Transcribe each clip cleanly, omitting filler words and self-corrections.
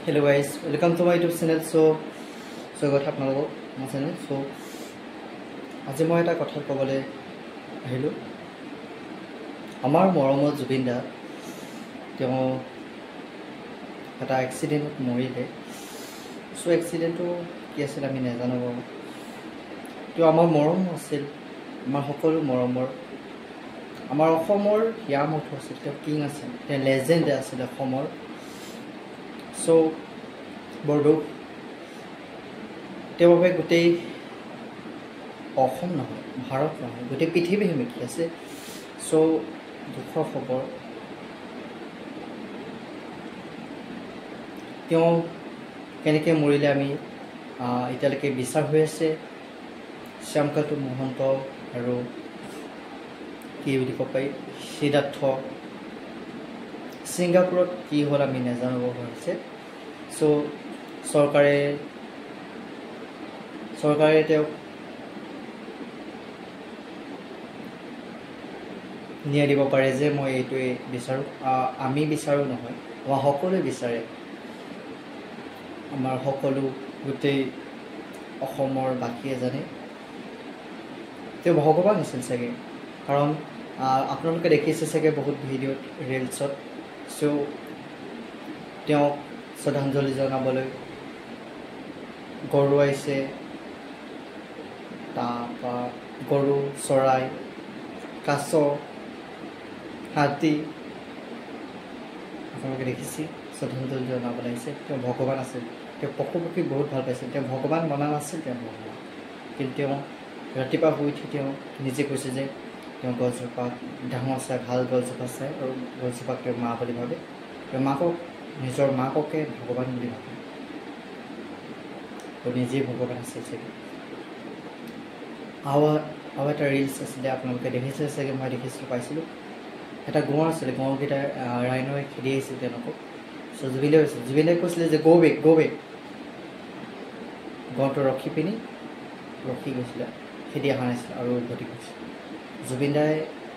Hello guys, welcome to my YouTube channel. So got apnalok my channel. So আজি মই এটা কথা কবলৈ আহিলো আমাৰ মৰমৰ জুবিন দা তেওঁ এটা এক্সিডেন্টত মৰিলে সো এক্সিডেন্টটো কি আছিল আমি নাজানো তেওঁ আমাৰ মৰম আছিল আমাৰ সকলো মৰমৰ আমাৰ অসমৰ হিয়ামঠ আছিল তেওঁ কিং আছিল তেওঁ লেজেণ্ড আছিল অসমৰ সো বৰদুখ তেওঁ বাবে গোটেই অসম নহয় ভাৰত নহয় গোটেই পৃথিৱী হেমিকি আছে সো দুখৰ খবৰ তেওঁ কেনেকৈ মৰিলে আমি এতিয়ালৈকে বিচাৰ হৈ আছে শ্যামকান্তু মহন্ত আৰু কি বুলি ক'ব পাৰি সিদ্ধাৰ্থ ছিংগাপুৰত কি হ'ল আমি নাজানিব হৈছে সো চৰকাৰে তেওঁক নিয়া দিব পাৰে যে মই এইটোৱে বিচাৰোঁ আমি বিচাৰোঁ নহয় আমাৰ সকলোৱে বিচাৰে আমাৰ সকলো গোটেই অসমৰ বাকী এজনে তেওঁ ভগৱান আছিল চাগে কাৰণ আপোনালোকে দেখিছে চাগে বহুত ভিডিঅ'ত ৰিলছত সো তেওঁক শ্ৰদ্ধাঞ্জলি জনাবলৈ গৰু আহিছে তাৰপৰা গৰু চৰাই কাছ হাতী আপোনালোকে দেখিছে শ্ৰদ্ধাঞ্জলি জনাবলৈ আহিছে তেওঁ ভগৱান আছিল তেওঁ পশু পক্ষী বহুত ভাল পাইছিল তেওঁ ভগৱান মনা নাছিল তেওঁ ভগৱান কিন্তু তেওঁ ৰাতিপুৱা শুই উঠি তেওঁ নিজে কৈছে যে তেওঁ গছজোপা ডাঙৰ চাই ভাল গছজোপা চাই আৰু গছজোপাক তেওঁ মা বুলি ভাবে তেওঁ মাকক নিজৰ মাককে ভগৱান বুলি ভাবে তেওঁ নিজেই ভগৱান আছিল চাগে আৰু এটা ৰিলছ আছিলে আপোনালোকে দেখিছে চাগে মই দেখিছিলোঁ পাইছিলোঁ এটা গঁড় আছিলে গঁড়কেইটা ৰাইনই খেদি আহিছিল তেওঁলোকক চ' জুবিনে কৈছিলে যে গো বেক গঁড়টো ৰখি ৰখি গৈছিলে খেদি অহা নাছিলে আৰু উভতি গৈছিলে জুবিন দাই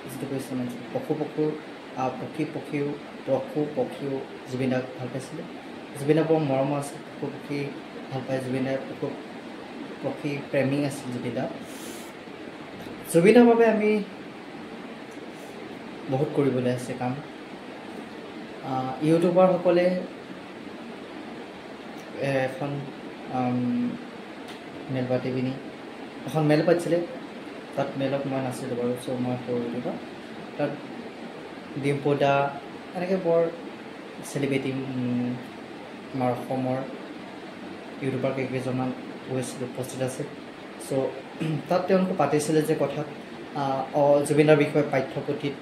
যিটো কৈছিলে মানে পশু পক্ষীও জুবিন দাক ভাল পাইছিলে জুবিন দাৰ বৰ মৰম আছিল পশু পক্ষী ভাল পায় জুবিন দাই পশু পক্ষী প্ৰেমী আছিল জুবিনৰ বাবে আমি বহুত কৰিবলৈ আছে কাম ইউটিউবাৰসকলে এখন মেল পাতি পিনি এখন মেল পাতিছিলে তাত মেলত মই নাছিলোঁ বাৰু চ' মই সৰু দিবা তাত ডিম্পু দা এনেকৈ বৰ চেলিব্ৰিটি আমাৰ অসমৰ ইউটিউবাৰ কেইকেইজনমান উপস্থিত আছে চ' তাত তেওঁলোকে পাতিছিলে যে কথাত জুবিনৰ বিষয়ে পাঠ্যপুথিত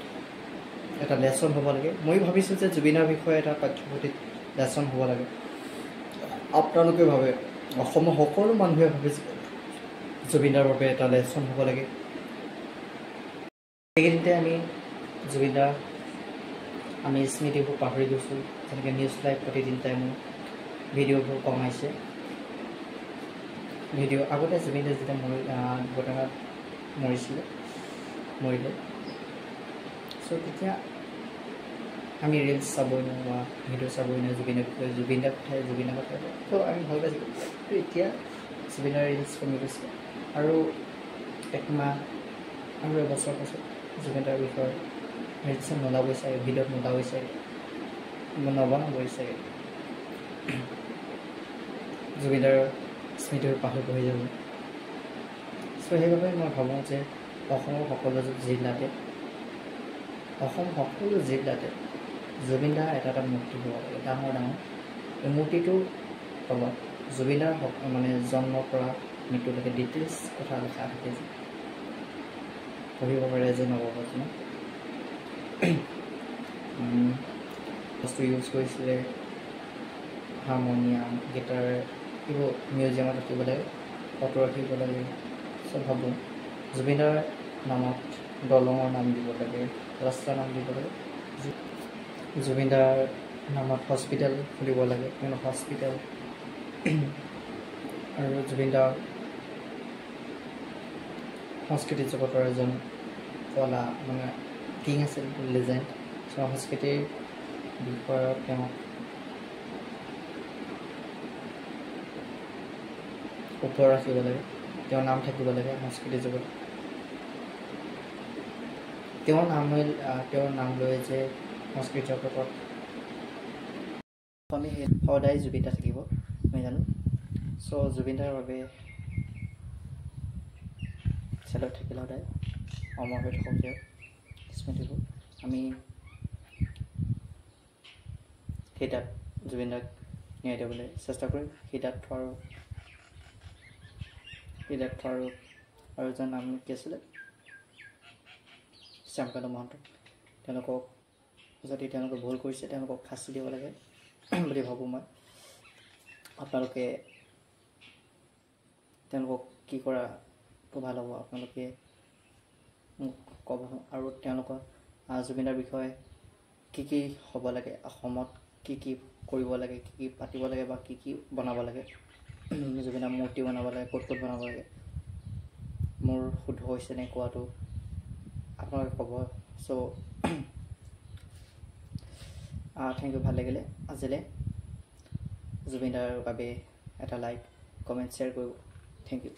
এটা লেচন হ'ব লাগে মই ভাবিছোঁ যে জুবিনৰ বিষয়ে এটা পাঠ্যপুথিত লেচন হ'ব লাগে আপোনালোকে ভাবে অসমৰ সকলো মানুহে ভাবে জুবিনৰ বাবে এটা লেচন হ'ব লাগে সেইকেইদিনতে আমি জুবিনদাৰ আমি স্মৃতিবোৰ পাহৰি গৈছোঁ যেনেকৈ নিউজ লাইভ প্ৰতিদিন টাইমত ভিডিঅ'বোৰ কমাইছে আগতে জুবিনদাৰ যেতিয়া দুৰ্ঘটনাত মৰিলে চ' তেতিয়া আমি ৰিলছ চাবই নোৱাৰোঁ বা ভিডিঅ' চাবই নোৱাৰোঁ জুবিনৰ কথাই ত' আমি ভাল পাইছিলোঁ কিন্তু এতিয়া জুবিনৰ ৰিলছ কমি গৈছে আৰু একমাহ আৰু এবছৰ পাছত জুবিনদাৰ বিষয়ে ৰিলছ নোলাবই চাগে ভিডিঅ'ত নোলাবই চাগে নবনাবই চাগে জুবিনদাৰ স্মৃতিবোৰ পাহৰি যাব চ' সেইবাবে মই ভাবোঁ যে অসমৰ সকলো জিলাতে জুবিনদাৰ এটা মূৰ্তি হ'ব লাগে ডাঙৰ এই মূৰ্তিটোৰ তলত জুবিনদাৰ মানে জন্মৰ পৰা মৃত্যুলৈকে ডিটেইলছ কথা লিখা থাকে যে পঢ়িব পাৰে যে নৱপ্ৰজন্ম বস্তু ইউজ কৰিছিলে হাৰমনিয়াম গীটাৰ এইবোৰ মিউজিয়ামত ৰাখিব লাগে ফটো ৰাখিব লাগে চব ভাবোঁ জুবিনদাৰ নামত দলঙৰ নাম দিব লাগে ৰাস্তাৰ নাম দিব লাগে জুবিনদাৰ নামত হস্পিটেল খুলিব লাগে হস্পিটেল আৰু জুবিনদাৰ সংস্কৃতি জগতৰ এজন কলা মানে কিং আছিল লেজেণ্ড সংস্কৃতিৰ বিষয়ত তেওঁক ওপৰত ৰাখিব লাগে, তেওঁৰ নাম থাকিব লাগে সংস্কৃতিৰ জগতত। তেওঁৰ নাম লৈ যে সংস্কৃতি জগতত আমি সদায় জুবিন দা থাকিব, আমি জানো। চ' জুবিন দাৰ বাবে চেলত থাকিলে সদায় অমৰ হৈ থাকক তেওঁৰ স্মৃতিবোৰ। আমি সেই তাত জুবিন দাক ন্যায় দিবলৈ চেষ্টা কৰিম। সেই তাত আৰু এজন নাম কি আছিলে, শ্যামকান্ত মহন্ত। তেওঁলোকক যদি তেওঁলোকে ভুল কৰিছে, তেওঁলোকক শাস্তি দিব লাগে বুলি ভাবোঁ মই। আপোনালোকে তেওঁলোকক কি কৰাটো ভাল হ'ব, আপোনালোকে মোক ক'ব। আৰু তেওঁলোকৰ জুবিনৰ বিষয়ে কি হ'ব লাগে, অসমত কি কৰিব লাগে, কি পাতিব লাগে বা কি বনাব লাগে, জুবিনৰ মূৰ্তি বনাব লাগে, ক'ত বনাব লাগে, মোৰ শুদ্ধ হৈছে নে কোৱাটো আপোনালোকে ক'ব। চ' থেংক ইউ, ভাল লাগিলে আজিলৈ। জুবিন দাৰ বাবে এটা লাইক, কমেণ্ট, শ্বেয়াৰ কৰিব। Thank U.